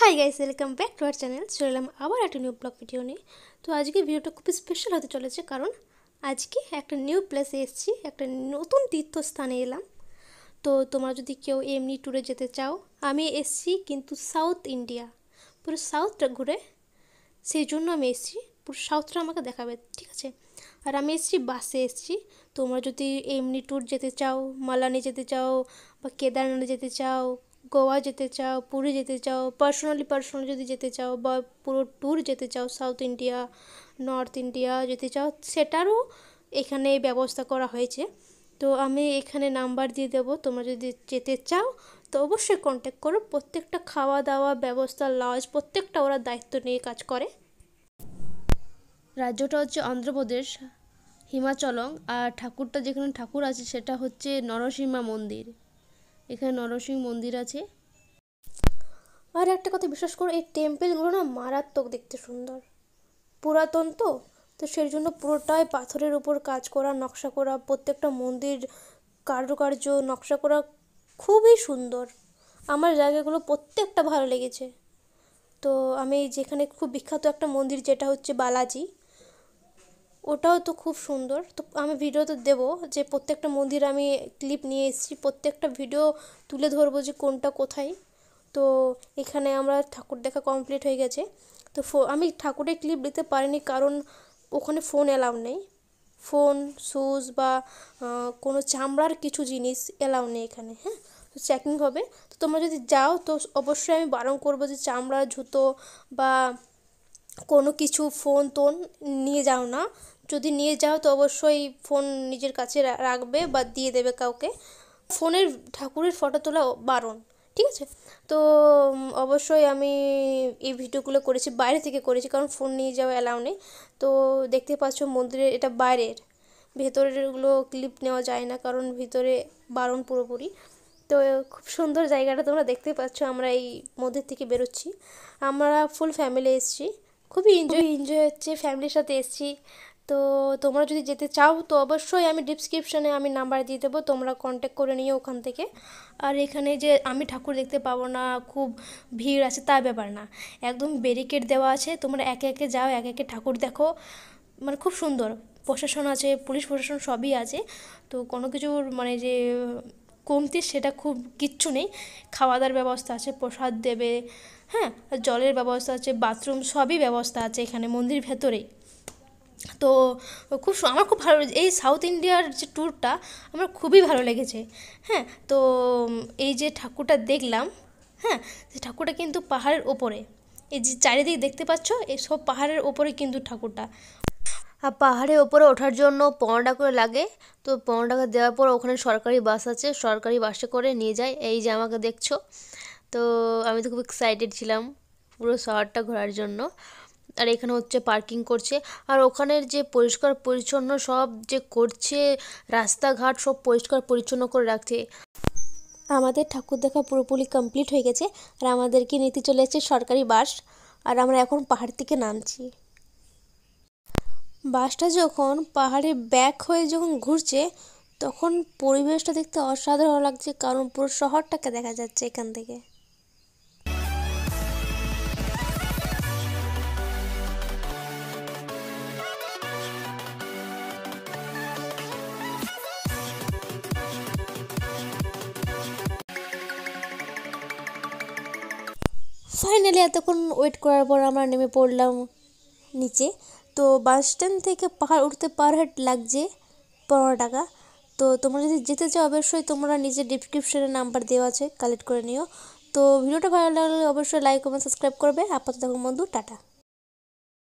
Hi guys, welcome back to our channel. চলে এলাম আবার একটা নিউ ব্লগ ভিডিও নিয়ে। তো আজকে ভিডিওটা খুব স্পেশাল হতে চলেছে, কারণ আজকে একটা নিউ প্লেসে এসেছি, একটা নতুন তীর্থস্থানে এলাম। তো তোমরা যদি কেউ এমনি ট্যুরে যেতে চাও, আমি এসেছি কিন্তু সাউথ ইন্ডিয়া, পুরো সাউথটা ঘুরে, সেই জন্য আমি এসেছি। পুরো সাউথটা আমাকে দেখাবে, ঠিক আছে? আর আমি এসেছি বাসে এসেছি। তোমরা যদি এমনি ট্যুর যেতে চাও, মালানি যেতে চাও, বা কেদারনাথ যেতে চাও, গোয়া যেতে চাও, পুরী যেতে চাও, পার্সোনালি যদি যেতে চাও, বা পুরো ট্যুর যেতে চাও, সাউথ ইন্ডিয়া, নর্থ ইন্ডিয়া যেতে চাও, সেটারও এখানে ব্যবস্থা করা হয়েছে। তো আমি এখানে নাম্বার দিয়ে দেবো, তোমরা যদি যেতে চাও তো অবশ্যই কন্ট্যাক্ট করো। প্রত্যেকটা খাওয়া দাওয়া ব্যবস্থা, লজ, প্রত্যেকটা ওরা দায়িত্ব নিয়ে কাজ করে। রাজ্যটা হচ্ছে অন্ধ্রপ্রদেশ, হিমাচলং। আর ঠাকুরটা, যেখানে ঠাকুর আছে সেটা হচ্ছে নরসিংহ মন্দির। এখানে নরসিংহ মন্দির আছে। আর একটা কথা বিশ্বাস করো, এই টেম্পেলগুলো না মারাত্মক দেখতে সুন্দর, পুরাতন তো তো সেই জন্য পুরোটাই পাথরের উপর কাজ করা, নকশা করা, প্রত্যেকটা মন্দির কারুকার্য নকশা করা খুবই সুন্দর। আমার জায়গাগুলো প্রত্যেকটা ভালো লেগেছে। তো আমি যেখানে খুব বিখ্যাত একটা মন্দির, যেটা হচ্ছে বালাজি, ওটাও তো খুব সুন্দর। তো আমি ভিডিওতে দেবো যে প্রত্যেকটা মন্দির আমি ক্লিপ নিয়ে এসেছি, প্রত্যেকটা ভিডিও তুলে ধরবো যে কোনটা কোথায়। তো এখানে আমরা ঠাকুর দেখা কমপ্লিট হয়ে গেছে। তো আমি ঠাকুরের ক্লিপ দিতে পারিনি, কারণ ওখানে ফোন অ্যালাউ নেই। ফোন, শ্যুজ বা কোনো চামড়ার কিছু জিনিস অ্যালাউ নেই এখানে, হ্যাঁ। তো চেকিং হবে। তো তোমরা যদি যাও তো অবশ্যই আমি বারণ করবো যে চামড়ার জুতো বা কোনো কিছু ফোন টোন নিয়ে যাও না। যদি নিয়ে যাও তো অবশ্যই ফোন নিজের কাছে রাখবে বা দিয়ে দেবে কাউকে। ফোনের ঠাকুরের ফটো তোলা বারণ, ঠিক আছে? তো অবশ্যই আমি এই ভিডিওগুলো করেছি, বাইরে থেকে করেছি, কারণ ফোন নিয়ে যাওয়া অ্যালাউ নেই। তো দেখতে পাচ্ছ মন্দিরের এটা বাইরের, ভেতরেরগুলো ক্লিপ নেওয়া যায় না, কারণ ভিতরে বারণ পুরোপুরি। তো খুব সুন্দর জায়গাটা তোমরা দেখতে পাচ্ছ। আমরা এই মন্দির থেকে বেরোচ্ছি, আমরা ফুল ফ্যামিলি এসেছি, খুবই এনজয় হচ্ছে, ফ্যামিলির সাথে এসেছি। তো তোমরা যদি যেতে চাও তো অবশ্যই আমি ডিসক্রিপশানে আমি নাম্বার দিয়ে দেবো, তোমরা কন্ট্যাক্ট করে নিও ওখান থেকে। আর এখানে যে আমি ঠাকুর দেখতে পাবো না, খুব ভিড় আছে, তা ব্যাপার না। একদম ব্যারিকেড দেওয়া আছে, তোমরা একে একে যাও, একে একে ঠাকুর দেখো। মানে খুব সুন্দর, প্রশাসন আছে, পুলিশ প্রশাসন সবই আছে। তো কোনো কিছুর মানে যে কমতি সেটা খুব কিচ্ছু নেই। খাওয়া দাওয়ার ব্যবস্থা আছে, প্রসাদ দেবে, হ্যাঁ, জলের ব্যবস্থা আছে, বাথরুম সবই ব্যবস্থা আছে এখানে মন্দির ভেতরেই। তো আমার খুব ভালো এই সাউথ ইন্ডিয়ার যে ট্যুরটা আমার খুবই ভালো লেগেছে, হ্যাঁ। তো এই যে ঠাকুরটা দেখলাম, হ্যাঁ, যে ঠাকুরটা কিন্তু পাহাড়ের ওপরে, এই যে চারিদিকে দেখতে পাচ্ছ এই সব পাহাড়ের ওপরে কিন্তু ঠাকুরটা। আর পাহাড়ের ওপরে ওঠার জন্য 15 টাকা করে লাগে। তো 15 টাকা দেওয়ার পর ওখানে সরকারি বাস আছে, সরকারি বাসে করে নিয়ে যায়। এই যে আমাকে দেখছো, তো আমি তো খুব এক্সাইটেড ছিলাম পুরো শহরটা ঘোরার জন্য। আর এখানে হচ্ছে পার্কিং করছে, আর ওখানের যে পরিষ্কার পরিচ্ছন্ন সব যে করছে, রাস্তাঘাট সব পরিষ্কার পরিচ্ছন্ন করে রাখছে। আমাদের ঠাকুর দেখা পুরোপুরি কমপ্লিট হয়ে গেছে, আর আমাদেরকে নিতে চলে এসেছে সরকারি বাস। আর আমরা এখন পাহাড় থেকে নামছি। বাসটা যখন পাহাড়ে ব্যাক হয়ে যখন ঘুরছে, তখন পরিবেশটা দেখতে অসাধারণ লাগছে, কারণ পুরো শহরটাকে দেখা যাচ্ছে এখান থেকে। ফাইনালি এতক্ষণ ওয়েট করার পর আমরা নেমে পড়লাম নিচে। তো বাস স্ট্যান্ড থেকে পাহাড় উঠতে পার হেড লাগছে 15 টাকা। তো তোমরা যদি যেতে চাও অবশ্যই তোমরা নিজের ডিসক্রিপশনে নাম্বার দেওয়া আছে, কালেক্ট করে নিও। তো ভিডিওটা ভালো লাগলে অবশ্যই লাইক কমেন্ট সাবস্ক্রাইব করবে। আপাতত বন্ধু, টাটা।